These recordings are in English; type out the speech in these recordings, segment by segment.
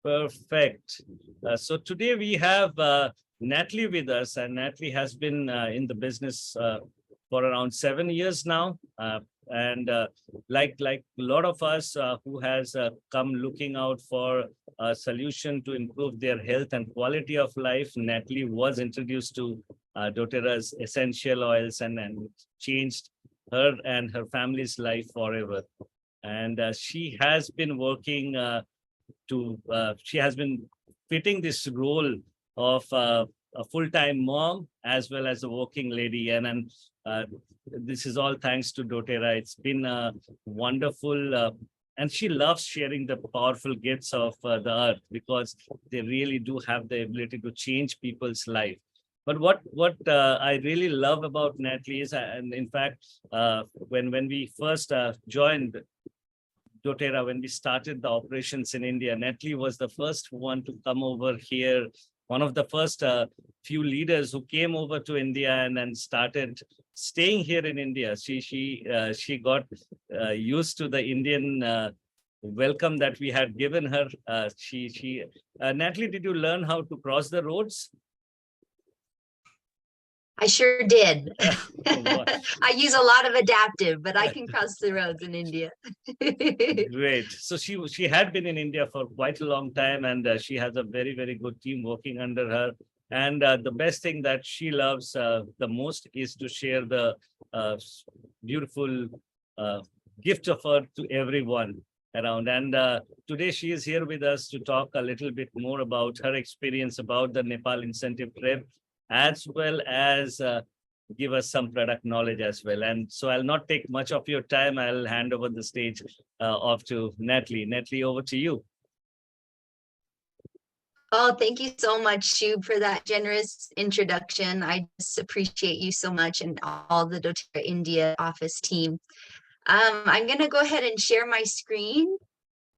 Perfect. So today we have Natalie with us, and Natalie has been in the business for around 7 years now. And like a lot of us who has come looking out for a solution to improve their health and quality of life, Natalie was introduced to doTERRA's essential oils and changed her and her family's life forever. And she has been working she has been fitting this role of a full-time mom as well as a working lady, and this is all thanks to doTERRA. It's been wonderful, and she loves sharing the powerful gifts of the earth, because they really do have the ability to change people's life. But what I really love about Natalie is, and in fact, when we first joined doTERRA, when we started the operations in India, Natalie was the first one to come over here, one of the first few leaders who came over to India and then started staying here in India. She got used to the Indian welcome that we had given her. Natalie, did you learn how to cross the roads? I sure did. Wow. I use a lot of adaptive, but I can cross the roads in India. Great. So she had been in India for quite a long time, and she has a very good team working under her. And the best thing that she loves the most is to share the beautiful gift of her to everyone around. And today she is here with us to talk a little bit more about her experience about the Nepal incentive trip, as well as give us some product knowledge as well. And so I'll not take much of your time. I'll hand over the stage off to Natalie. Natalie, over to you. Oh, thank you so much, Shub, for that generous introduction. I just appreciate you so much and all the doTERRA India office team. I'm going to go ahead and share my screen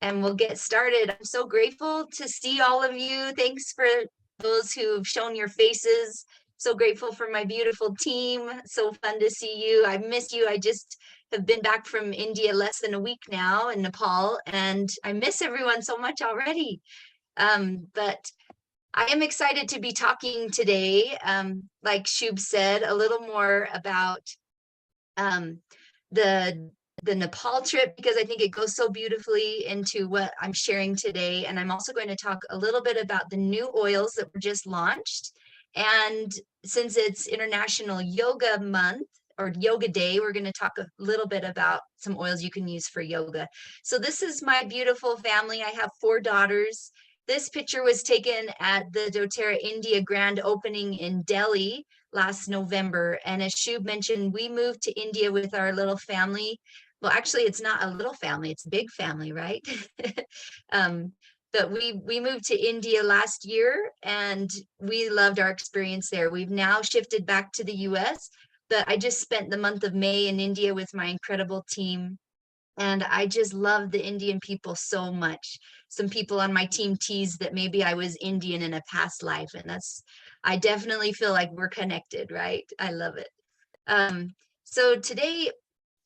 and we'll get started. I'm so grateful to see all of you. Thanks for those who've shown your faces. So grateful for my beautiful team. So fun to see you. I miss you. I just have been back from India less than a week now in Nepal, and I miss everyone so much already. But I am excited to be talking today, like Shub said, a little more about the Nepal trip, because I think it goes so beautifully into what I'm sharing today. And I'm also going to talk a little bit about the new oils that were just launched. And since it's International Yoga Month or Yoga Day, we're going to talk a little bit about some oils you can use for yoga. So this is my beautiful family. I have 4 daughters. This picture was taken at the doTERRA India grand opening in Delhi last November. And as Shub mentioned, we moved to India with our little family. Well, actually, it's not a little family, it's a big family, right? But we moved to India last year and we loved our experience there. We've now shifted back to the US, but I just spent the month of May in India with my incredible team. And I just love the Indian people so much. Some people on my team tease that maybe I was Indian in a past life, and I definitely feel like we're connected, right? I love it. So today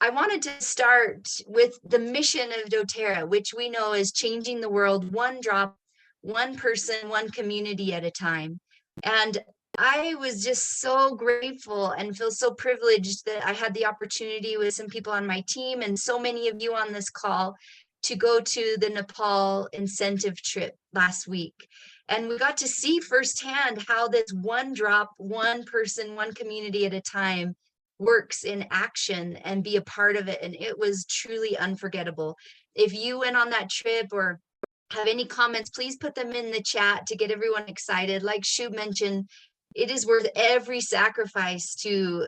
I wanted to start with the mission of doTERRA, which we know is changing the world one drop, one person, one community at a time. And I was just so grateful and feel so privileged that I had the opportunity with some people on my team and so many of you on this call to go to the Nepal incentive trip last week. And we got to see firsthand how this one drop, one person, one community at a time works in action and be a part of it. And it was truly unforgettable. If you went on that trip or have any comments, please put them in the chat to get everyone excited. Like Shub mentioned, it is worth every sacrifice to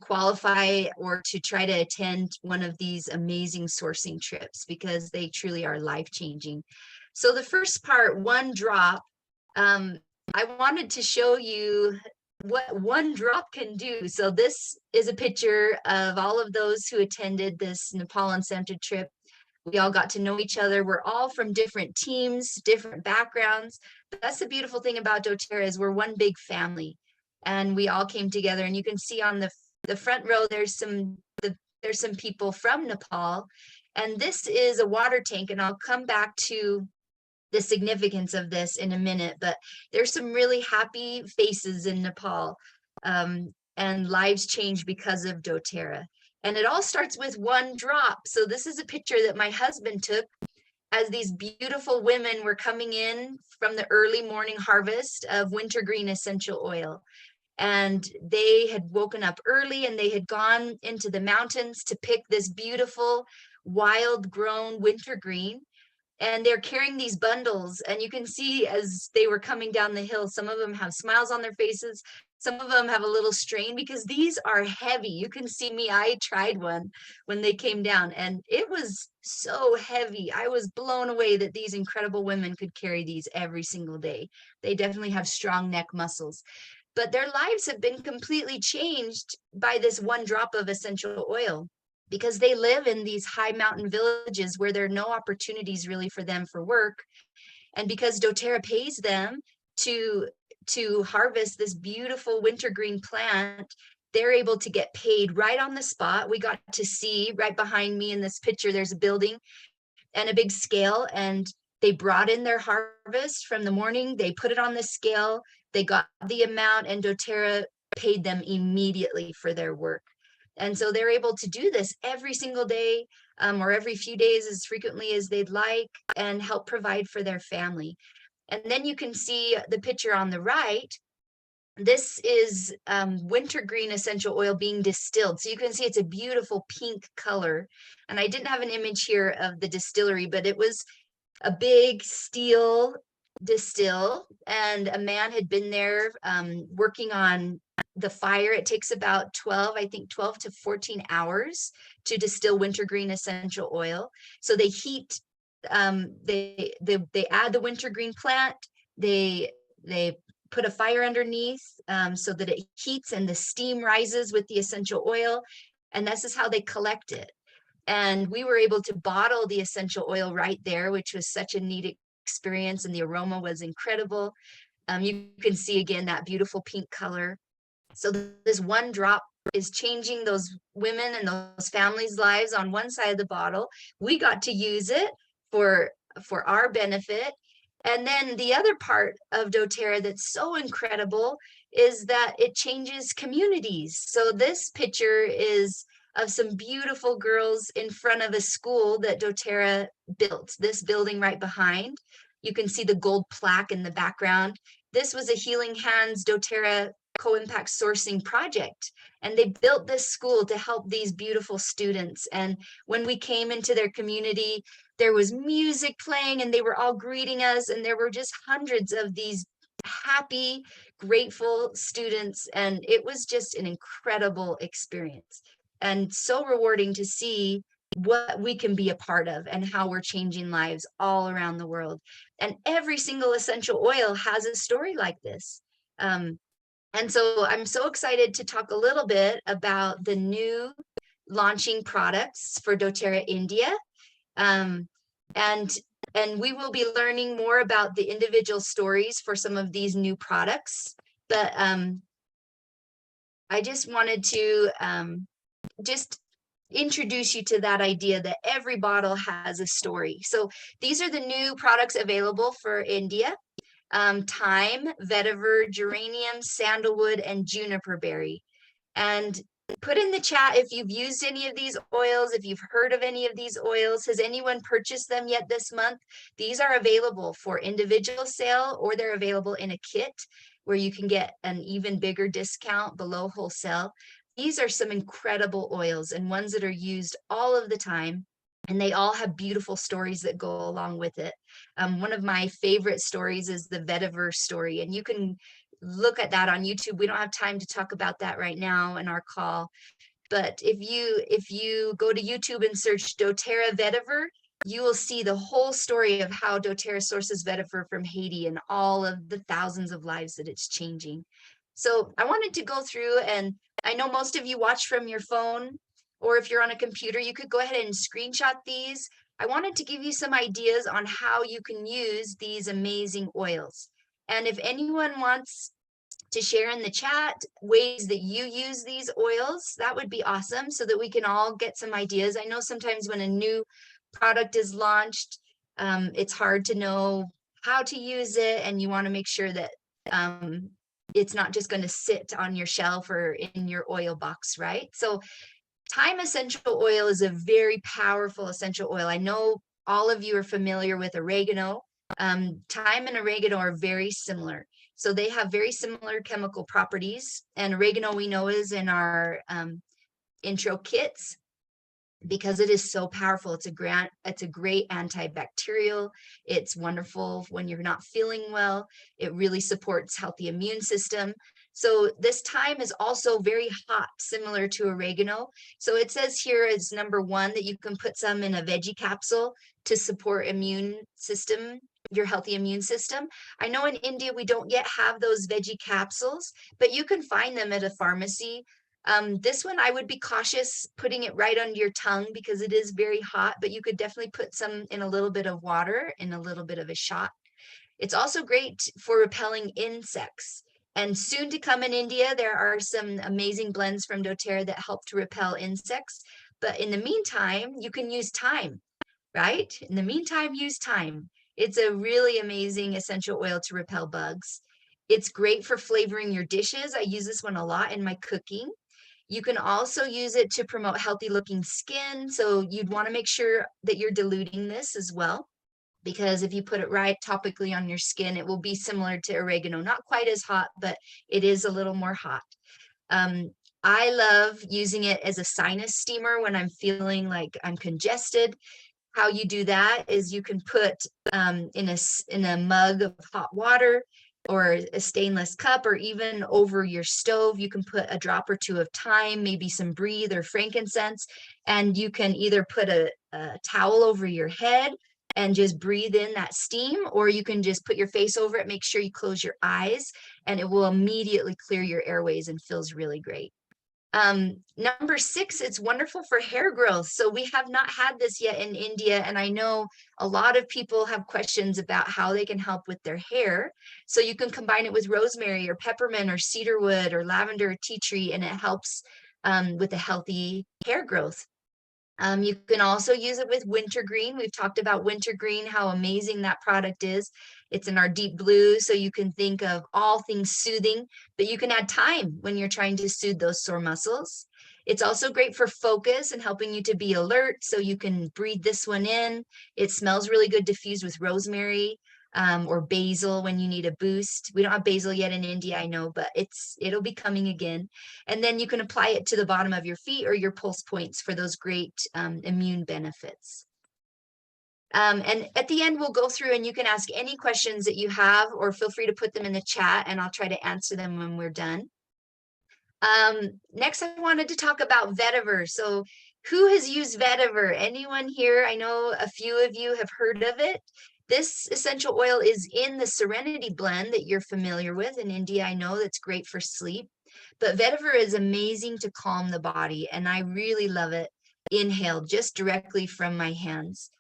qualify or to try to attend one of these amazing sourcing trips, because they truly are life-changing. So the first part, one drop, I wanted to show you what one drop can do. So this is a picture of all of those who attended this Nepal incentive trip. We all got to know each other. We're all from different teams, different backgrounds. But that's the beautiful thing about doTERRA is we're one big family, and we all came together. And you can see on the front row, there's some people from Nepal, and this is a water tank. And I'll come back to the significance of this in a minute, but there's some really happy faces in Nepal, and lives changed because of doTERRA. And it all starts with one drop. So this is a picture that my husband took as these beautiful women were coming in from the early morning harvest of wintergreen essential oil. And they had woken up early and they had gone into the mountains to pick this beautiful wild grown wintergreen, and they're carrying these bundles, and you can see as they were coming down the hill, some of them have smiles on their faces, some of them have a little strain because these are heavy. You can see me, I tried one when they came down and it was so heavy. I was blown away that these incredible women could carry these every single day. They definitely have strong neck muscles, but their lives have been completely changed by this one drop of essential oil, because they live in these high mountain villages where there are no opportunities really for them for work. And because doTERRA pays them to harvest this beautiful wintergreen plant, they're able to get paid right on the spot. We got to see right behind me in this picture, there's a building and a big scale, and they brought in their harvest from the morning, they put it on the scale, they got the amount, and doTERRA paid them immediately for their work. And so they're able to do this every single day, or every few days, as frequently as they'd like, and help provide for their family. And then you can see the picture on the right. This is wintergreen essential oil being distilled. So you can see it's a beautiful pink color. And I didn't have an image here of the distillery, but it was a big steel distill, and a man had been there working on the fire. It takes about 12 to 14 hours to distill wintergreen essential oil. So they heat, they add the wintergreen plant, they put a fire underneath so that it heats and the steam rises with the essential oil, and this is how they collect it. And we were able to bottle the essential oil right there, which was such a neat experience, and the aroma was incredible. You can see again that beautiful pink color. So this one drop is changing those women and those families' lives on one side of the bottle. We got to use it for our benefit. And then the other part of doTERRA that's so incredible is that it changes communities. So this picture is of some beautiful girls in front of a school that doTERRA built, this building right behind. You can see the gold plaque in the background. This was a Healing Hands doTERRA co-impact sourcing project, and they built this school to help these beautiful students. And when we came into their community, there was music playing and they were all greeting us, and there were just hundreds of these happy, grateful students, and it was just an incredible experience and so rewarding to see what we can be a part of and how we're changing lives all around the world. And every single essential oil has a story like this. And so I'm so excited to talk a little bit about the new launching products for doTERRA India. And we will be learning more about the individual stories for some of these new products. But I just wanted to just introduce you to that idea that every bottle has a story. So these are the new products available for India. Thyme, vetiver, geranium, sandalwood, and juniper berry. And put in the chat if you've used any of these oils, if you've heard of any of these oils. Has anyone purchased them yet this month? These are available for individual sale, or they're available in a kit where you can get an even bigger discount below wholesale. These are some incredible oils and ones that are used all of the time, and they all have beautiful stories that go along with it. One of my favorite stories is the vetiver story, and you can look at that on YouTube. We don't have time to talk about that right now in our call, but if you go to YouTube and search doTERRA vetiver, you will see the whole story of how doTERRA sources vetiver from Haiti and all of the thousands of lives that it's changing. So I wanted to go through, and I know most of you watch from your phone, or if you're on a computer, you could go ahead and screenshot these. I wanted to give you some ideas on how you can use these amazing oils. And if anyone wants to share in the chat ways that you use these oils, that would be awesome, so that we can all get some ideas. I know sometimes when a new product is launched, it's hard to know how to use it, and you want to make sure that it's not just going to sit on your shelf or in your oil box, right? So thyme essential oil is a very powerful essential oil. I know all of you are familiar with oregano. Thyme and oregano are very similar. So they have very similar chemical properties. And oregano we know is in our intro kits because it is so powerful. It's a great antibacterial. It's wonderful when you're not feeling well. It really supports healthy immune system. So this thyme is also very hot, similar to oregano. So it says here is number 1 that you can put some in a veggie capsule to support immune system, your healthy immune system. I know in India we don't yet have those veggie capsules, but you can find them at a pharmacy. This one, I would be cautious putting it right under your tongue because it is very hot, but you could definitely put some in a little bit of water in a little bit of a shot. It's also great for repelling insects. And soon to come in India, there are some amazing blends from doTERRA that help to repel insects. But in the meantime, you can use thyme, right? In the meantime, use thyme. It's a really amazing essential oil to repel bugs. It's great for flavoring your dishes. I use this one a lot in my cooking. You can also use it to promote healthy looking skin. So you'd want to make sure that you're diluting this as well, because if you put it right topically on your skin, it will be similar to oregano, not quite as hot, but it is a little more hot. I love using it as a sinus steamer when I'm feeling like I'm congested. How you do that is you can put in a mug of hot water or a stainless cup, or even over your stove, you can put a drop or 2 of thyme, maybe some breathe or frankincense, and you can either put a towel over your head and just breathe in that steam, or you can just put your face over it, make sure you close your eyes, and it will immediately clear your airways and feels really great. Number 6, it's wonderful for hair growth. So we have not had this yet in India, and I know a lot of people have questions about how they can help with their hair. So you can combine it with rosemary or peppermint or cedarwood or lavender or tea tree, and it helps with a healthy hair growth. You can also use it with wintergreen. We've talked about wintergreen, how amazing that product is. It's in our deep blue, so you can think of all things soothing, but you can add thyme when you're trying to soothe those sore muscles. It's also great for focus and helping you to be alert, so you can breathe this one in. It smells really good diffused with rosemary or basil when you need a boost. We don't have basil yet in India, I know, but it'll be coming again. And then you can apply it to the bottom of your feet or your pulse points for those great immune benefits. And at the end, we'll go through and you can ask any questions that you have, or feel free to put them in the chat and I'll try to answer them when we're done. Next, I wanted to talk about vetiver. So who has used vetiver? Anyone here? I know a few of you have heard of it. This essential oil is in the Serenity blend that you're familiar with in India. I know that's great for sleep, but vetiver is amazing to calm the body, and I really love it inhaled just directly from my hands.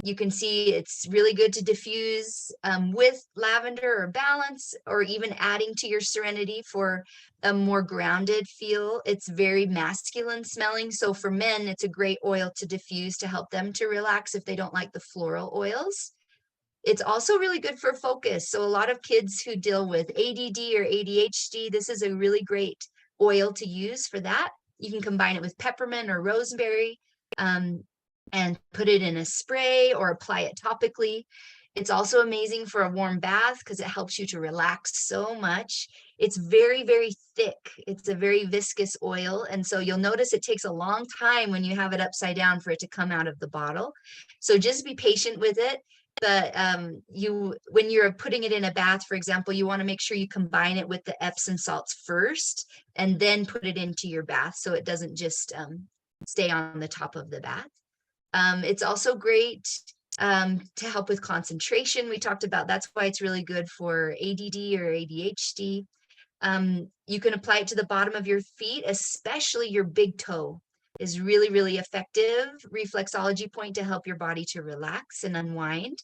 You can see it's really good to diffuse with lavender or balance, or even adding to your Serenity for a more grounded feel. It's very masculine smelling. So for men, it's a great oil to diffuse to help them to relax if they don't like the floral oils. It's also really good for focus. So a lot of kids who deal with ADD or ADHD, this is a really great oil to use for that. You can combine it with peppermint or rosemary and put it in a spray or apply it topically. It's also amazing for a warm bath because it helps you to relax so much. It's very, very thick. It's a very viscous oil. And so you'll notice it takes a long time when you have it upside down for it to come out of the bottle. So just be patient with it. But when you're putting it in a bath, for example, you want to make sure you combine it with the Epsom salts first and then put it into your bath so it doesn't just stay on the top of the bath. It's also great to help with concentration. We talked about that's why it's really good for ADD or ADHD. You can apply it to the bottom of your feet, especially your big toe is really, really effective reflexology point to help your body to relax and unwind.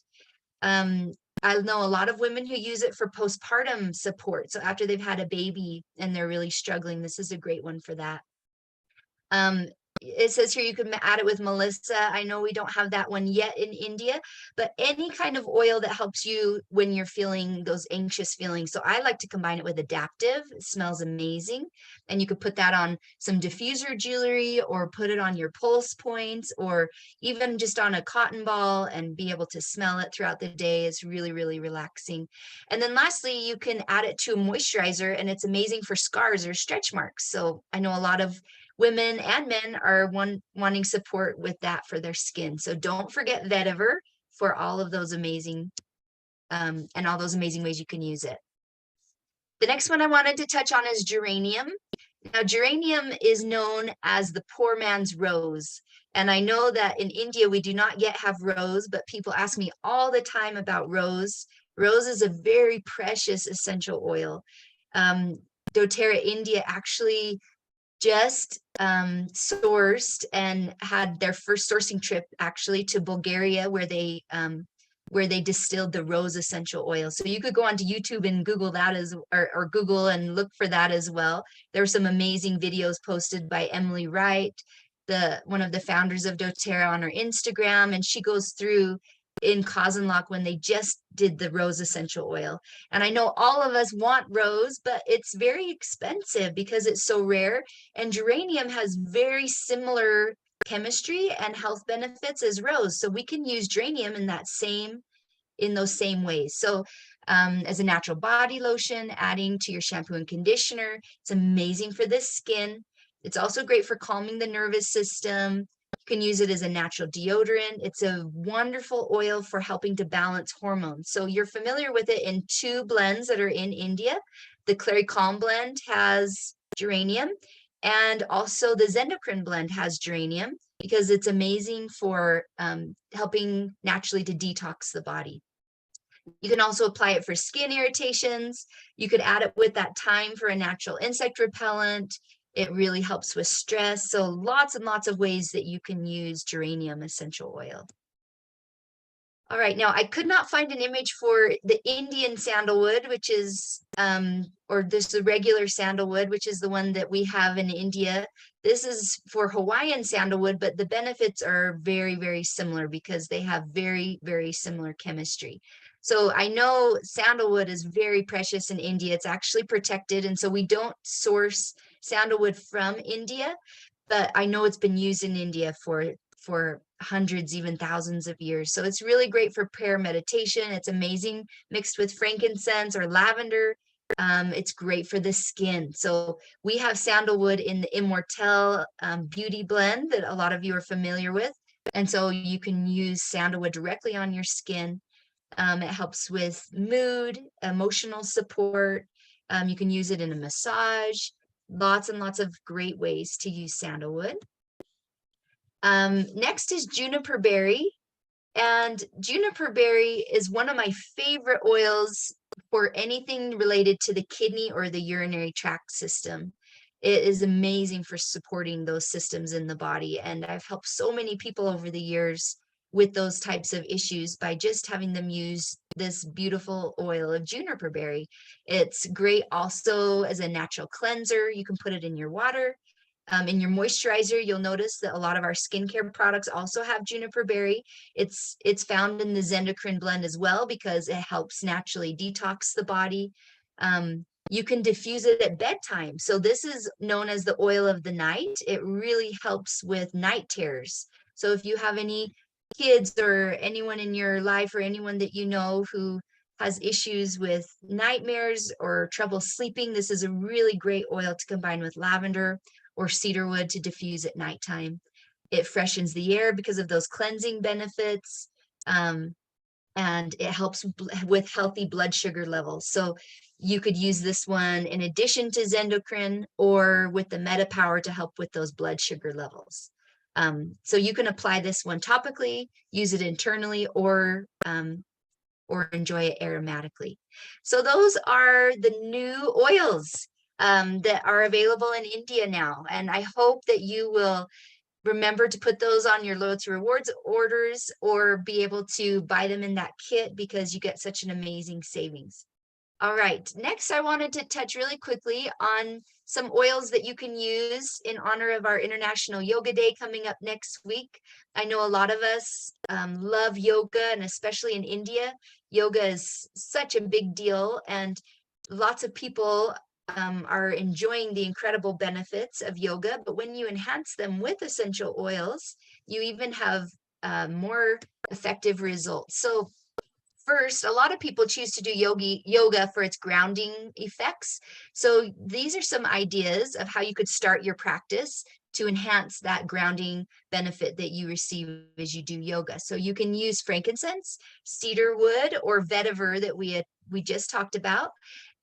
I know a lot of women who use it for postpartum support. So after they've had a baby and they're really struggling, this is a great one for that. it says here you can add it with Melissa. I know we don't have that one yet in India, but any kind of oil that helps you when you're feeling those anxious feelings. So I like to combine it with Adaptive. It smells amazing. And you could put that on some diffuser jewelry or put it on your pulse points or even just on a cotton ball and be able to smell it throughout the day. It's really, really relaxing. And then lastly, you can add it to a moisturizer, and it's amazing for scars or stretch marks. So I know a lot of women and men are wanting support with that for their skin. So don't forget vetiver for all of those amazing and all those amazing ways you can use it. The next one I wanted to touch on is geranium. Now, geranium is known as the poor man's rose. And I know that in India, we do not yet have rose, but people ask me all the time about rose. Rose is a very precious essential oil. doTERRA India actually just sourced and had their first sourcing trip actually to Bulgaria, where they distilled the rose essential oil. So you could go onto YouTube and Google that or Google and look for that as well. There were some amazing videos posted by Emily Wright, one of the founders of doTERRA, on her Instagram, and she goes through in Lock when they just did the rose essential oil. And I know all of us want rose, but it's very expensive because it's so rare. And geranium has very similar chemistry and health benefits as rose. So we can use geranium in those same ways. So as a natural body lotion, adding to your shampoo and conditioner, it's amazing for the skin. It's also great for calming the nervous system. You can use it as a natural deodorant. It's a wonderful oil for helping to balance hormones. So you're familiar with it in two blends that are in India. The Clary Calm blend has geranium, and also the Zendocrine blend has geranium because it's amazing for helping naturally to detox the body. You can also apply it for skin irritations. You could add it with that thyme for a natural insect repellent. It really helps with stress. So lots and lots of ways that you can use geranium essential oil. All right, now I could not find an image for the Indian sandalwood, which is, or this the regular sandalwood, which is the one that we have in India. This is for Hawaiian sandalwood, but the benefits are very, very similar because they have very, very similar chemistry. So I know sandalwood is very precious in India. It's actually protected, and so we don't source sandalwood from India, but I know it's been used in India for hundreds, even thousands of years. So it's really great for prayer meditation. It's amazing mixed with frankincense or lavender. It's great for the skin. So we have sandalwood in the Immortelle beauty blend that a lot of you are familiar with. And so you can use sandalwood directly on your skin. It helps with mood, emotional support. You can use it in a massage. Lots and lots of great ways to use sandalwood. Next is juniper berry. And juniper berry is one of my favorite oils for anything related to the kidney or the urinary tract system. It is amazing for supporting those systems in the body. And I've helped so many people over the years with those types of issues by just having them use this beautiful oil of juniper berry. It's great also as a natural cleanser. You can put it in your water. In your moisturizer, you'll notice that a lot of our skincare products also have juniper berry. It's found in the Zendocrine blend as well because it helps naturally detox the body. You can diffuse it at bedtime. So this is known as the oil of the night. It really helps with night terrors. So if you have any kids or anyone in your life or anyone that you know who has issues with nightmares or trouble sleeping, this is a really great oil to combine with lavender or cedarwood to diffuse at nighttime. It freshens the air because of those cleansing benefits, and it helps with healthy blood sugar levels. So you could use this one in addition to Zendocrine or with the Meta Power to help with those blood sugar levels. So you can apply this one topically, use it internally, or enjoy it aromatically. So those are the new oils that are available in India now. And I hope that you will remember to put those on your loyalty rewards orders or be able to buy them in that kit because you get such an amazing savings. All right. Next, I wanted to touch really quickly on some oils that you can use in honor of our International Yoga Day coming up next week. I know a lot of us love yoga, and especially in India, yoga is such a big deal, and lots of people are enjoying the incredible benefits of yoga. But when you enhance them with essential oils, you even have more effective results. So first, a lot of people choose to do yoga for its grounding effects. So these are some ideas of how you could start your practice to enhance that grounding benefit that you receive as you do yoga. So you can use frankincense, cedar wood, or vetiver that we just talked about,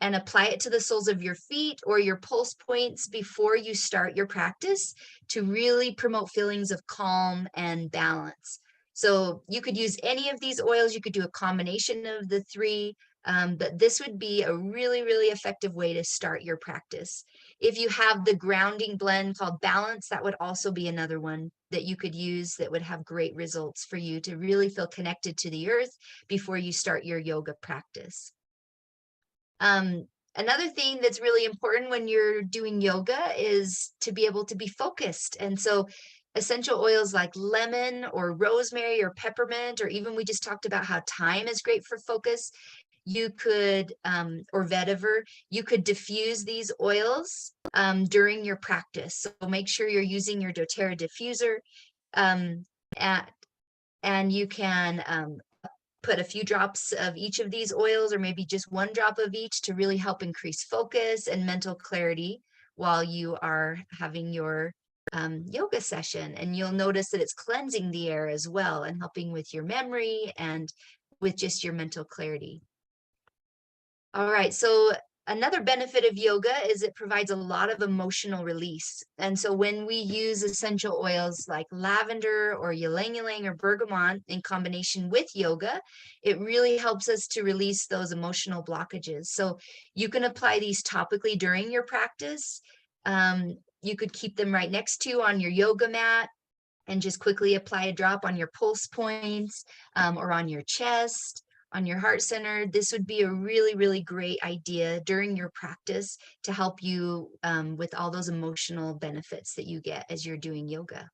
and apply it to the soles of your feet or your pulse points before you start your practice to really promote feelings of calm and balance. So you could use any of these oils. You could do a combination of the three, but this would be a really, really effective way to start your practice. If you have the grounding blend called Balance, that would also be another one that you could use that would have great results for you to really feel connected to the earth before you start your yoga practice. Another thing that's really important when you're doing yoga is to be able to be focused. And so essential oils like lemon or rosemary or peppermint, or even we just talked about how thyme is great for focus. You could, or vetiver, you could diffuse these oils during your practice. So make sure you're using your doTERRA diffuser, um, at, and you can put a few drops of each of these oils, or maybe just one drop of each, to really help increase focus and mental clarity while you are having your yoga session. And you'll notice that it's cleansing the air as well and helping with your memory and with just your mental clarity. All right, so another benefit of yoga is it provides a lot of emotional release. And so when we use essential oils like lavender or ylang ylang or bergamot in combination with yoga, it really helps us to release those emotional blockages. So you can apply these topically during your practice. You could keep them right next to you on your yoga mat and just quickly apply a drop on your pulse points, or on your chest, on your heart center. This would be a really, really great idea during your practice to help you with all those emotional benefits that you get as you're doing yoga.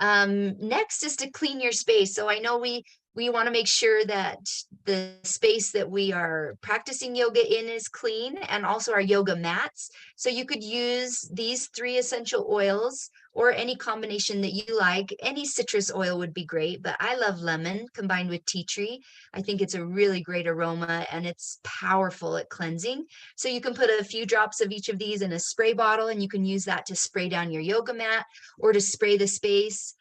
Next is to clean your space. So I know we want to make sure that the space that we are practicing yoga in is clean, and also our yoga mats. So you could use these three essential oils or any combination that you like. Any citrus oil would be great, but I love lemon combined with tea tree. I think it's a really great aroma and it's powerful at cleansing. So you can put a few drops of each of these in a spray bottle, and you can use that to spray down your yoga mat or to spray the space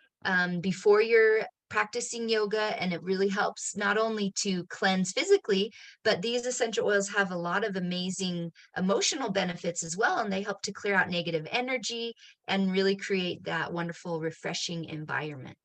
before you're practicing yoga. And it really helps not only to cleanse physically, but these essential oils have a lot of amazing emotional benefits as well. And they help to clear out negative energy and really create that wonderful, refreshing environment.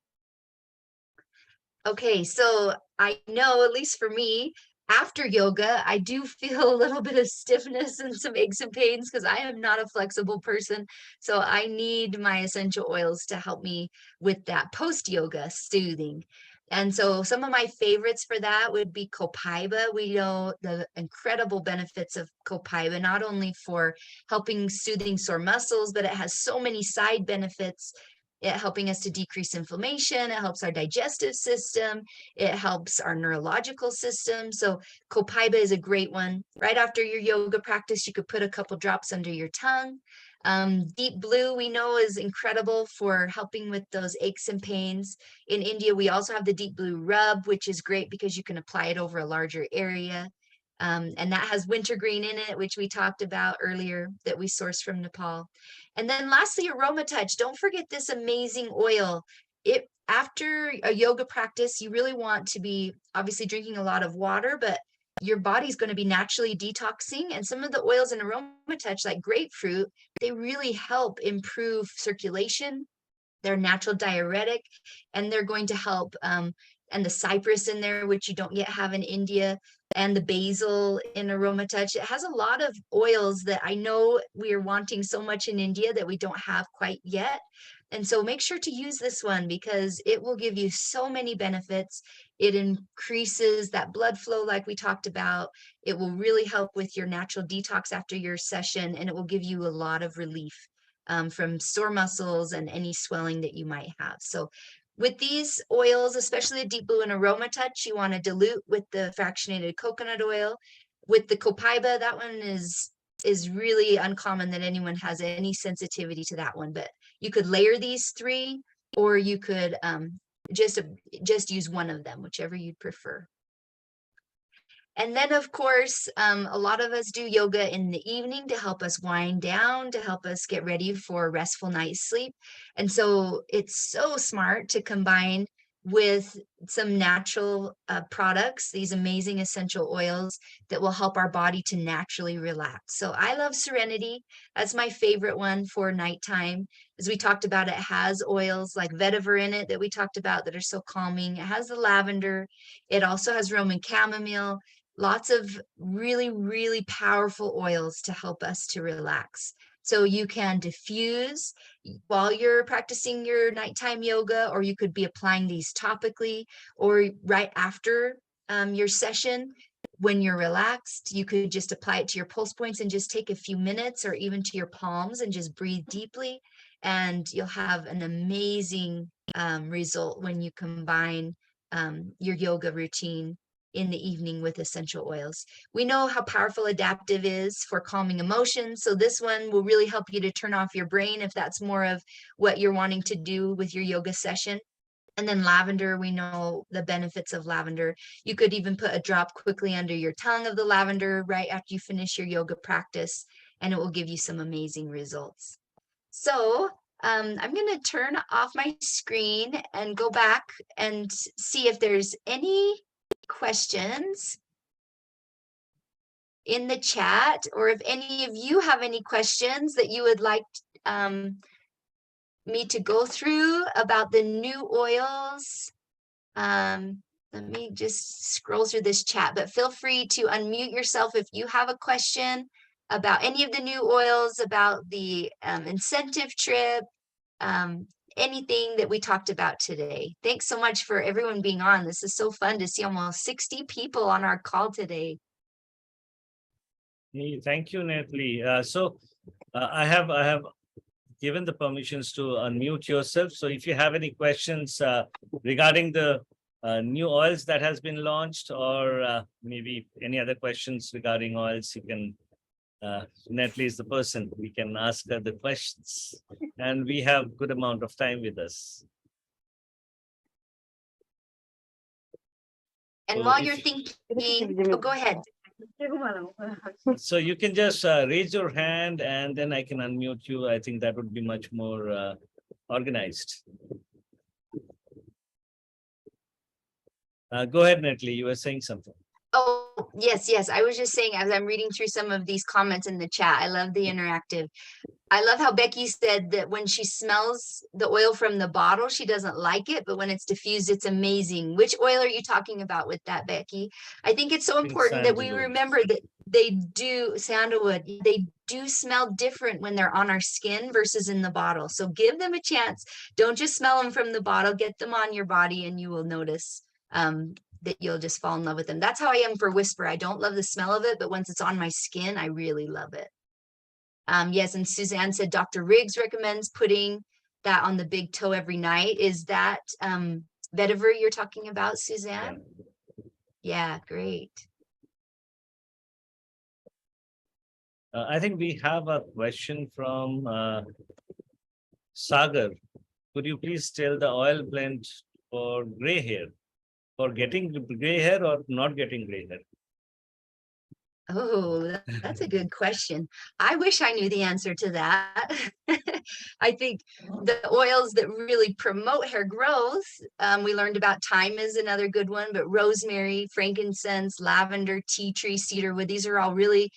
Okay, so I know, at least for me, after yoga, I do feel a little bit of stiffness and some aches and pains because I am not a flexible person. So I need my essential oils to help me with that post yoga soothing. And so some of my favorites for that would be copaiba. We know the incredible benefits of copaiba, not only for helping soothing sore muscles, but it has so many side benefits, it helping us to decrease inflammation. It helps our digestive system. It helps our neurological system. So copaiba is a great one. Right after your yoga practice, you could put a couple drops under your tongue. Deep blue, we know, is incredible for helping with those aches and pains. In India, we also have the deep blue rub, which is great because you can apply it over a larger area. And that has wintergreen in it, which we talked about earlier, that we source from Nepal. And then lastly, Aroma Touch. Don't forget this amazing oil. It, after a yoga practice, you really want to be obviously drinking a lot of water, but your body's going to be naturally detoxing. And some of the oils in Aroma Touch, like grapefruit, they really help improve circulation. They're natural diuretic, and they're going to help, and the cypress in there, which you don't yet have in India, and the basil in Aroma Touch. It has a lot of oils that I know we are wanting so much in India that we don't have quite yet. And so make sure to use this one because it will give you so many benefits. It increases that blood flow like we talked about. It will really help with your natural detox after your session, and it will give you a lot of relief from sore muscles and any swelling that you might have. So with these oils, especially the Deep Blue and Aroma Touch, you want to dilute with the fractionated coconut oil. With the copaiba, that one is really uncommon that anyone has any sensitivity to that one, but you could layer these three, or you could just use one of them, whichever you'd prefer. And then, of course, a lot of us do yoga in the evening to help us wind down, to help us get ready for a restful night's sleep. And so it's so smart to combine with some natural products, these amazing essential oils that will help our body to naturally relax. So I love Serenity. That's my favorite one for nighttime. As we talked about, it has oils like vetiver in it that we talked about that are so calming. It has the lavender. It also has Roman chamomile. Lots of really, really powerful oils to help us to relax. So you can diffuse while you're practicing your nighttime yoga, or you could be applying these topically or right after your session. When you're relaxed, you could just apply it to your pulse points and just take a few minutes, or even to your palms, and just breathe deeply. And you'll have an amazing result when you combine your yoga routine in the evening with essential oils. We know how powerful adaptive is for calming emotions. So this one will really help you to turn off your brain if that's more of what you're wanting to do with your yoga session. And then lavender, we know the benefits of lavender. You could even put a drop quickly under your tongue of the lavender right after you finish your yoga practice, and it will give you some amazing results. So I'm going to turn off my screen and go back and see if there's any questions in the chat, or if any of you have any questions that you would like me to go through about the new oils. Let me just scroll through this chat, but feel free to unmute yourself if you have a question about any of the new oils, about the incentive trip, anything that we talked about today. Thanks so much for everyone being on. This is so fun to see almost 60 people on our call today. Thank you, Natalie. I have given the permissions to unmute yourself. So if you have any questions regarding the new oils that has been launched, or maybe any other questions regarding oils, you can, Natalie is the person, we can ask her the questions, and we have good amount of time with us. And So while you're thinking, oh, go ahead. So you can just raise your hand, and then I can unmute you. I think that would be much more organized. Go ahead, Natalie. You were saying something. Oh, yes. I was just saying, as I'm reading through some of these comments in the chat, I love the interactive. I love how Becky said that when she smells the oil from the bottle, she doesn't like it, but when it's diffused, it's amazing. Which oil are you talking about with that, Becky? I think it's so important that we remember that sandalwood, they do smell different when they're on our skin versus in the bottle. So give them a chance. Don't just smell them from the bottle, get them on your body, and you will notice that you'll just fall in love with them. That's how I am for Whisper. I don't love the smell of it, but once it's on my skin, I really love it. Yes, and Suzanne said Dr. Riggs recommends putting that on the big toe every night. Is that vetiver you're talking about, Suzanne? Yeah, great. I think we have a question from Sagar. Could you please tell the oil blend for gray hair? For getting gray hair or not getting gray hair? Oh, that's a good question. I wish I knew the answer to that. I think the oils that really promote hair growth, we learned about thyme is another good one, but rosemary, frankincense, lavender, tea tree, cedarwood, these are all really